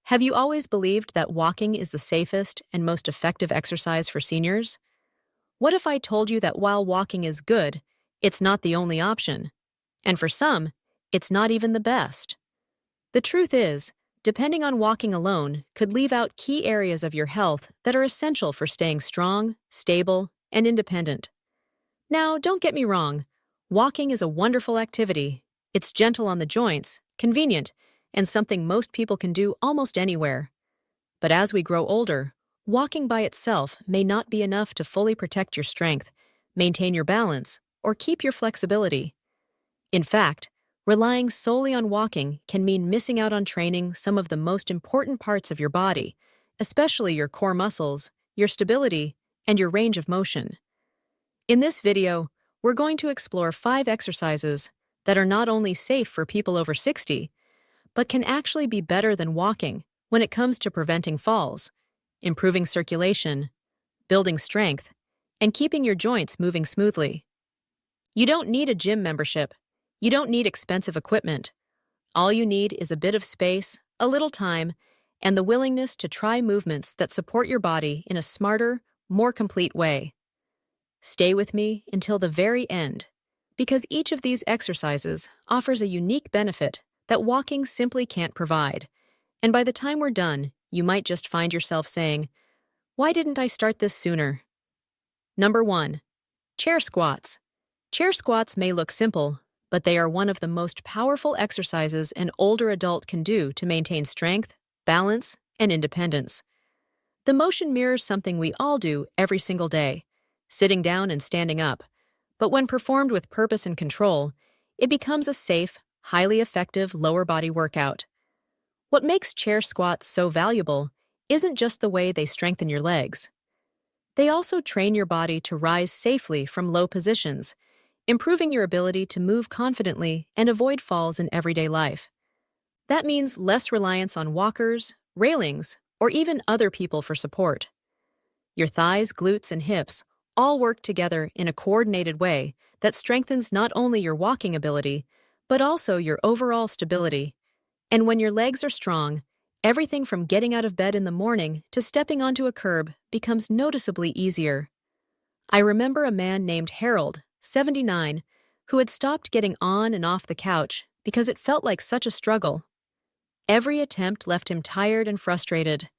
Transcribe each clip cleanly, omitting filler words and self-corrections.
Have you always believed that walking is the safest and most effective exercise for seniors? What if I told you that while walking is good, it's not the only option? And for some, it's not even the best. The truth is, depending on walking alone could leave out key areas of your health that are essential for staying strong, stable, and independent. Now, don't get me wrong, walking is a wonderful activity. It's gentle on the joints, convenient, and something most people can do almost anywhere. But as we grow older, walking by itself may not be enough to fully protect your strength, maintain your balance, or keep your flexibility. In fact, relying solely on walking can mean missing out on training some of the most important parts of your body, especially your core muscles, your stability, and your range of motion. In this video, we're going to explore 5 exercises that are not only safe for people over 60, but can actually be better than walking when it comes to preventing falls, improving circulation, building strength, and keeping your joints moving smoothly. You don't need a gym membership. You don't need expensive equipment. All you need is a bit of space, a little time, and the willingness to try movements that support your body in a smarter, more complete way. Stay with me until the very end, because each of these exercises offers a unique benefit that walking simply can't provide. And by the time we're done, you might just find yourself saying, "Why didn't I start this sooner?" Number 1. Chair squats. Chair squats may look simple, but they are one of the most powerful exercises an older adult can do to maintain strength, balance, and independence. The motion mirrors something we all do every single day, sitting down and standing up. But when performed with purpose and control, it becomes a safe, highly effective lower body workout. What makes chair squats so valuable isn't just the way they strengthen your legs. They also train your body to rise safely from low positions, improving your ability to move confidently and avoid falls in everyday life. That means less reliance on walkers, railings, or even other people for support. Your thighs, glutes, and hips all work together in a coordinated way that strengthens not only your walking ability, but also your overall stability. And when your legs are strong, everything from getting out of bed in the morning to stepping onto a curb becomes noticeably easier. I remember a man named Harold, 79, who had stopped getting on and off the couch because it felt like such a struggle. Every attempt left him tired and frustrated.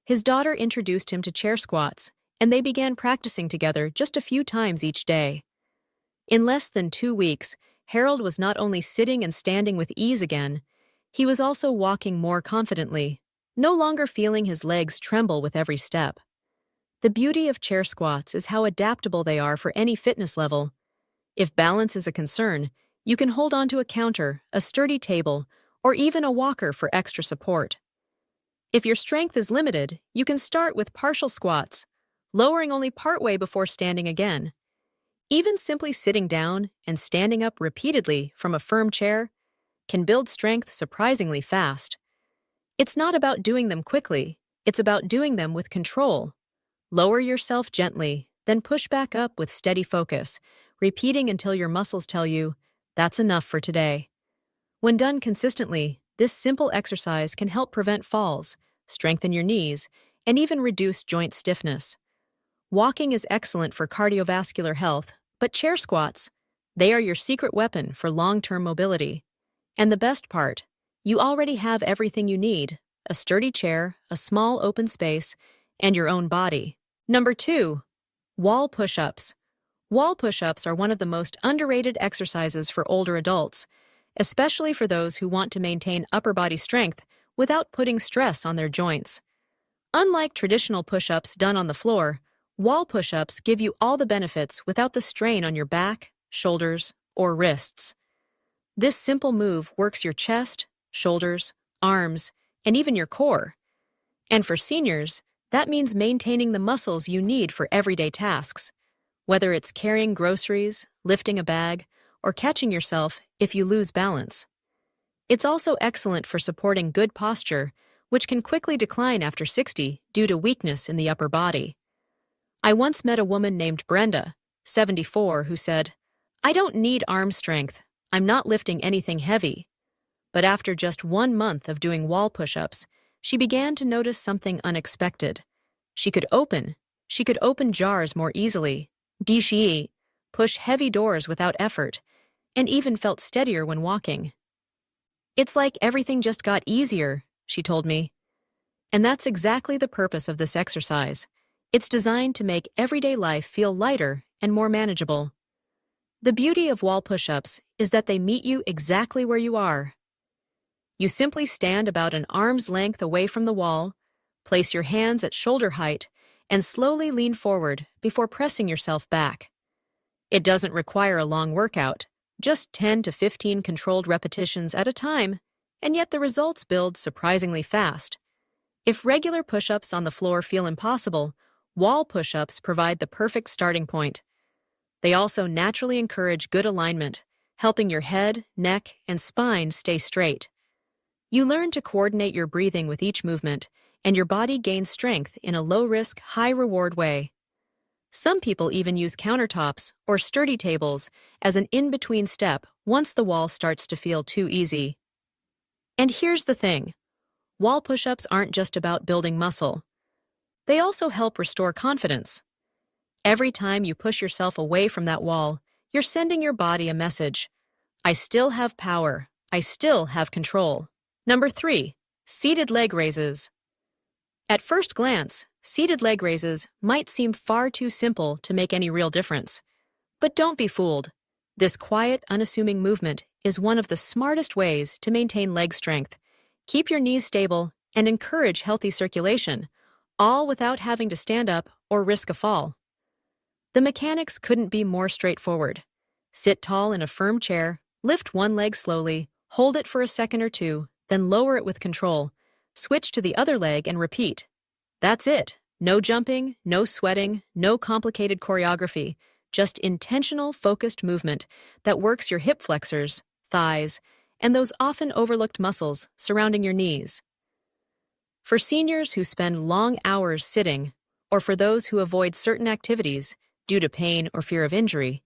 His daughter introduced him to chair squats, and they began practicing together just a few times each day. In less than 2 weeks, Harold was not only sitting and standing with ease again, he was also walking more confidently, no longer feeling his legs tremble with every step. The beauty of chair squats is how adaptable they are for any fitness level. If balance is a concern, you can hold onto a counter, a sturdy table, or even a walker for extra support. If your strength is limited, you can start with partial squats, lowering only partway before standing again. Even simply sitting down and standing up repeatedly from a firm chair can build strength surprisingly fast. It's not about doing them quickly, it's about doing them with control. Lower yourself gently, then push back up with steady focus, repeating until your muscles tell you, "That's enough for today." When done consistently, this simple exercise can help prevent falls, strengthen your knees, and even reduce joint stiffness. Walking is excellent for cardiovascular health, but chair squats, they are your secret weapon for long-term mobility. And the best part, you already have everything you need: a sturdy chair, a small open space, and your own body. Number 2. Wall push-ups. Wall push-ups are one of the most underrated exercises for older adults, especially for those who want to maintain upper body strength without putting stress on their joints. Unlike traditional push-ups done on the floor, wall push-ups give you all the benefits without the strain on your back, shoulders, or wrists. This simple move works your chest, shoulders, arms, and even your core. And for seniors, that means maintaining the muscles you need for everyday tasks, whether it's carrying groceries, lifting a bag, or catching yourself if you lose balance. It's also excellent for supporting good posture, which can quickly decline after 60 due to weakness in the upper body. I once met a woman named Brenda, 74, who said, "I don't need arm strength. I'm not lifting anything heavy." But after just 1 month of doing wall push-ups, she began to notice something unexpected. She could open. She could open jars more easily, guichi, push heavy doors without effort, and even felt steadier when walking. It's like everything just got easier, she told me. And that's exactly the purpose of this exercise. It's designed to make everyday life feel lighter and more manageable. The beauty of wall push-ups is that they meet you exactly where you are. You simply stand about an arm's length away from the wall, place your hands at shoulder height, and slowly lean forward before pressing yourself back. It doesn't require a long workout, just 10 to 15 controlled repetitions at a time, and yet the results build surprisingly fast. If regular push-ups on the floor feel impossible, wall push-ups provide the perfect starting point. They also naturally encourage good alignment, helping your head, neck, and spine stay straight. You learn to coordinate your breathing with each movement, and your body gains strength in a low-risk, high-reward way. Some people even use countertops or sturdy tables as an in-between step once the wall starts to feel too easy. And here's the thing. Wall push-ups aren't just about building muscle. They also help restore confidence. Every time you push yourself away from that wall, you're sending your body a message. I still have power. I still have control. Number 3, seated leg raises. At first glance, seated leg raises might seem far too simple to make any real difference. But don't be fooled. This quiet, unassuming movement is one of the smartest ways to maintain leg strength, keep your knees stable, and encourage healthy circulation, all without having to stand up or risk a fall. The mechanics couldn't be more straightforward. Sit tall in a firm chair, lift one leg slowly, hold it for a second or two, then lower it with control. Switch to the other leg and repeat. That's it. No jumping, no sweating, no complicated choreography, just intentional, focused movement that works your hip flexors, thighs, and those often overlooked muscles surrounding your knees. For seniors who spend long hours sitting, or for those who avoid certain activities due to pain or fear of injury,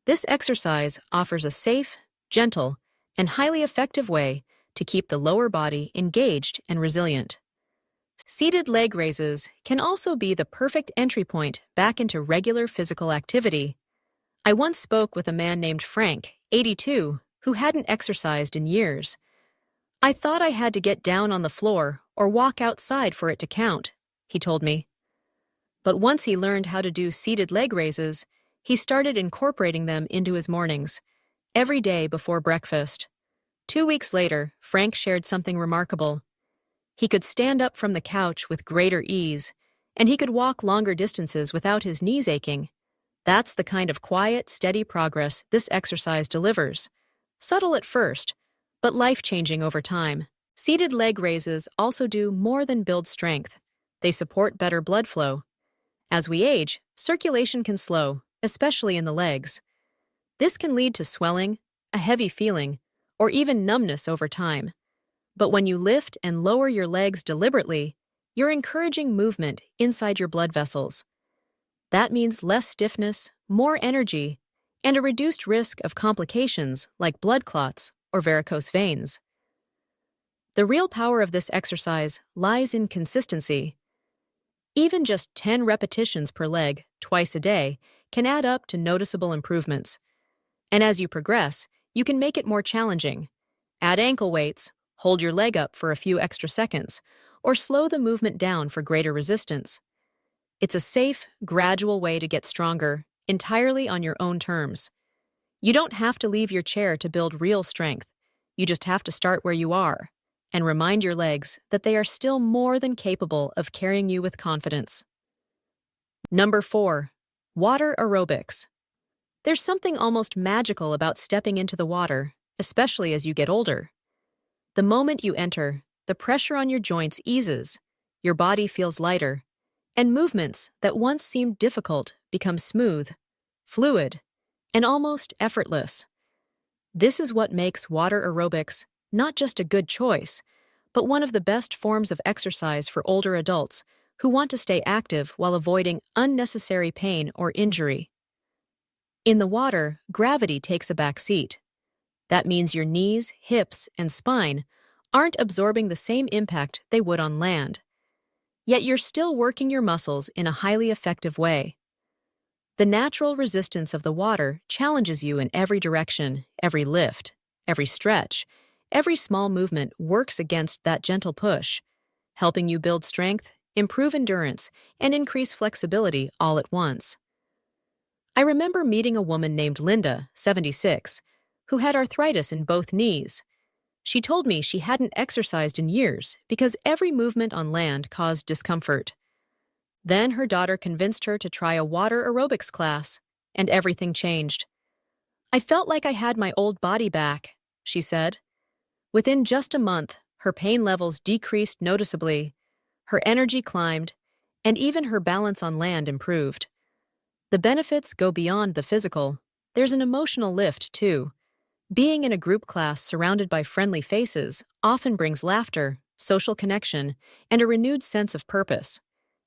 this exercise offers a safe, gentle, and highly effective way to keep the lower body engaged and resilient. Seated leg raises can also be the perfect entry point back into regular physical activity. I once spoke with a man named Frank, 82, who hadn't exercised in years. I thought I had to get down on the floor or walk outside for it to count, he told me. But once he learned how to do seated leg raises, he started incorporating them into his mornings, every day before breakfast. 2 weeks later, Frank shared something remarkable. He could stand up from the couch with greater ease, and he could walk longer distances without his knees aching. That's the kind of quiet, steady progress this exercise delivers. Subtle at first, but life-changing over time. Seated leg raises also do more than build strength. They support better blood flow. As we age, circulation can slow, especially in the legs. This can lead to swelling, a heavy feeling, or even numbness over time. But when you lift and lower your legs deliberately, you're encouraging movement inside your blood vessels. That means less stiffness, more energy, and a reduced risk of complications like blood clots or varicose veins. The real power of this exercise lies in consistency. Even just 10 repetitions per leg, twice a day, can add up to noticeable improvements. And as you progress, you can make it more challenging. Add ankle weights, hold your leg up for a few extra seconds, or slow the movement down for greater resistance. It's a safe, gradual way to get stronger, entirely on your own terms. You don't have to leave your chair to build real strength. You just have to start where you are, and remind your legs that they are still more than capable of carrying you with confidence. Number 4, water aerobics. There's something almost magical about stepping into the water, especially as you get older. The moment you enter, the pressure on your joints eases, your body feels lighter, and movements that once seemed difficult become smooth, fluid, and almost effortless. This is what makes water aerobics not just a good choice, but one of the best forms of exercise for older adults who want to stay active while avoiding unnecessary pain or injury. In the water, gravity takes a back seat. That means your knees, hips, and spine aren't absorbing the same impact they would on land. Yet you're still working your muscles in a highly effective way. The natural resistance of the water challenges you in every direction, every lift, every stretch. Every small movement works against that gentle push, helping you build strength, improve endurance, and increase flexibility all at once. I remember meeting a woman named Linda, 76, who had arthritis in both knees. She told me she hadn't exercised in years because every movement on land caused discomfort. Then her daughter convinced her to try a water aerobics class, and everything changed. I felt like I had my old body back, she said. Within just a month, her pain levels decreased noticeably, her energy climbed, and even her balance on land improved. The benefits go beyond the physical. There's an emotional lift, too. Being in a group class surrounded by friendly faces often brings laughter, social connection, and a renewed sense of purpose.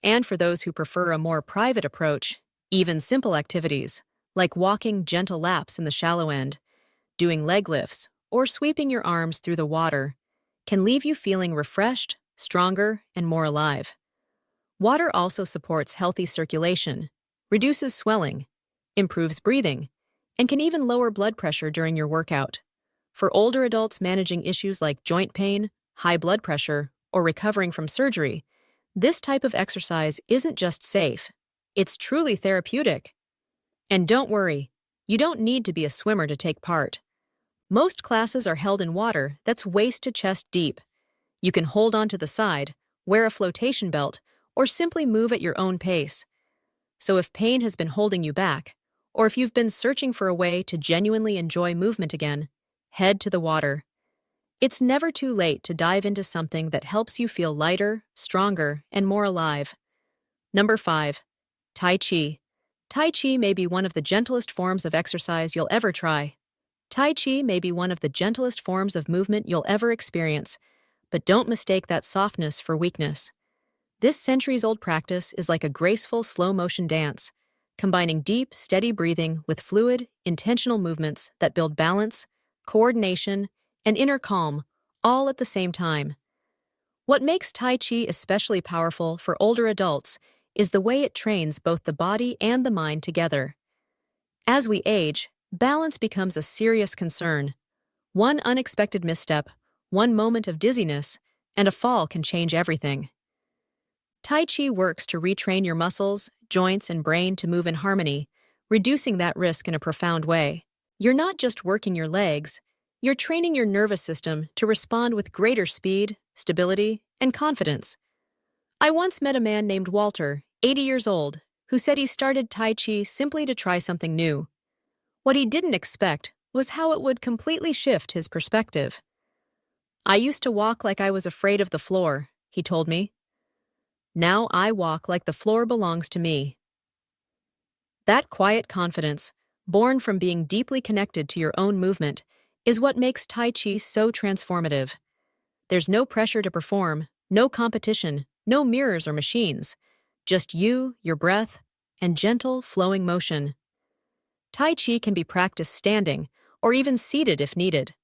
And for those who prefer a more private approach, even simple activities, like walking gentle laps in the shallow end, doing leg lifts, or sweeping your arms through the water, can leave you feeling refreshed, stronger, and more alive. Water also supports healthy circulation, reduces swelling, improves breathing, and can even lower blood pressure during your workout. For older adults managing issues like joint pain, high blood pressure, or recovering from surgery, this type of exercise isn't just safe, it's truly therapeutic. And don't worry, you don't need to be a swimmer to take part. Most classes are held in water that's waist to chest deep. You can hold on to the side, wear a flotation belt, or simply move at your own pace. So if pain has been holding you back, or if you've been searching for a way to genuinely enjoy movement again, head to the water. It's never too late to dive into something that helps you feel lighter, stronger, and more alive. Number 5. Tai Chi. Tai Chi may be one of the gentlest forms of exercise you'll ever try. Tai Chi may be one of the gentlest forms of movement you'll ever experience, but don't mistake that softness for weakness. This centuries-old practice is like a graceful, slow-motion dance, combining deep, steady breathing with fluid, intentional movements that build balance, coordination, and inner calm, all at the same time. What makes Tai Chi especially powerful for older adults is the way it trains both the body and the mind together. As we age, balance becomes a serious concern. One unexpected misstep, one moment of dizziness, and a fall can change everything. Tai Chi works to retrain your muscles, joints, and brain to move in harmony, reducing that risk in a profound way. You're not just working your legs, you're training your nervous system to respond with greater speed, stability, and confidence. I once met a man named Walter, 80 years old, who said he started Tai Chi simply to try something new. What he didn't expect was how it would completely shift his perspective. I used to walk like I was afraid of the floor, he told me. Now I walk like the floor belongs to me. That quiet confidence, born from being deeply connected to your own movement, is what makes Tai Chi so transformative. There's no pressure to perform, no competition, no mirrors or machines. Just you, your breath, and gentle, flowing motion. Tai Chi can be practiced standing, or even seated if needed.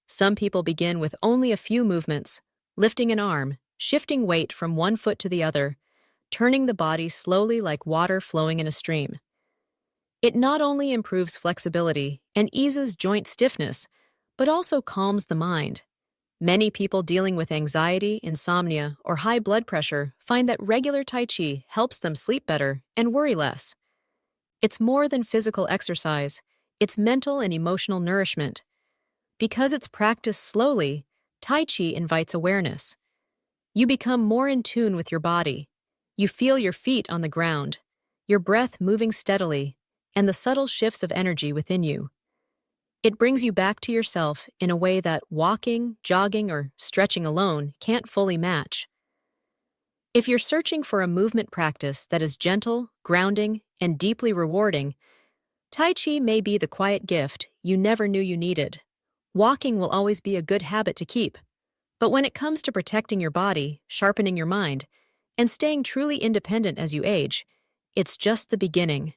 Some people begin with only a few movements, lifting an arm, shifting weight from one foot to the other, turning the body slowly like water flowing in a stream. It not only improves flexibility and eases joint stiffness, but also calms the mind. Many people dealing with anxiety, insomnia, or high blood pressure find that regular Tai Chi helps them sleep better and worry less. It's more than physical exercise, it's mental and emotional nourishment. Because it's practiced slowly, Tai Chi invites awareness. You become more in tune with your body. You feel your feet on the ground, your breath moving steadily, and the subtle shifts of energy within you. It brings you back to yourself in a way that walking, jogging, or stretching alone can't fully match. If you're searching for a movement practice that is gentle, grounding, and deeply rewarding, Tai Chi may be the quiet gift you never knew you needed. Walking will always be a good habit to keep, but when it comes to protecting your body, sharpening your mind, and staying truly independent as you age, it's just the beginning.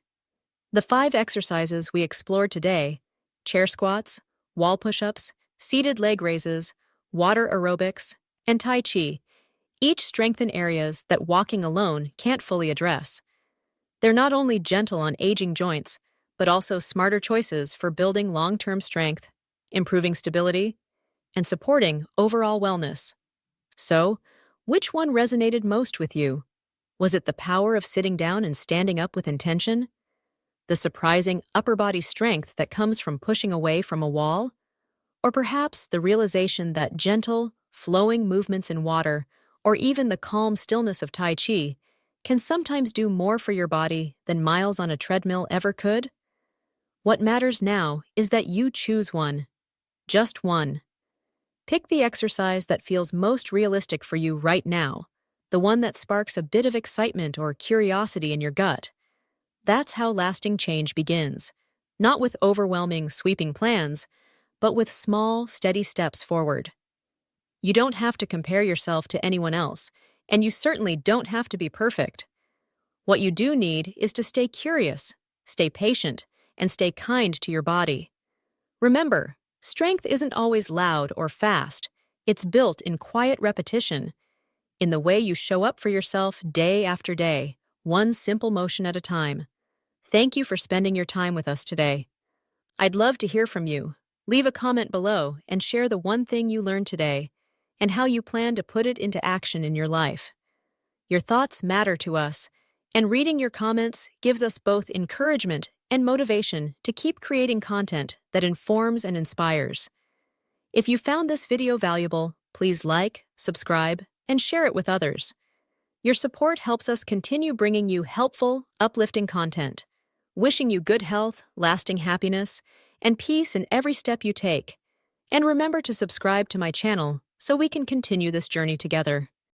The 5 exercises we explored today, chair squats, wall push-ups, seated leg raises, water aerobics, and Tai Chi each strengthen areas that walking alone can't fully address. They're not only gentle on aging joints, but also smarter choices for building long-term strength, improving stability, and supporting overall wellness. So, which one resonated most with you? Was it the power of sitting down and standing up with intention? The surprising upper body strength that comes from pushing away from a wall? Or perhaps the realization that gentle, flowing movements in water, or even the calm stillness of Tai Chi, can sometimes do more for your body than miles on a treadmill ever could? What matters now is that you choose one. Just one. Pick the exercise that feels most realistic for you right now, the one that sparks a bit of excitement or curiosity in your gut. That's how lasting change begins, not with overwhelming, sweeping plans, but with small, steady steps forward. You don't have to compare yourself to anyone else, and you certainly don't have to be perfect. What you do need is to stay curious, stay patient, and stay kind to your body. Remember, strength isn't always loud or fast. It's built in quiet repetition, in the way you show up for yourself day after day, one simple motion at a time. Thank you for spending your time with us today. I'd love to hear from you. Leave a comment below and share the one thing you learned today and how you plan to put it into action in your life. Your thoughts matter to us, and reading your comments gives us both encouragement and motivation to keep creating content that informs and inspires. If you found this video valuable, please like, subscribe, and share it with others. Your support helps us continue bringing you helpful, uplifting content. Wishing you good health, lasting happiness, and peace in every step you take. And remember to subscribe to my channel so we can continue this journey together.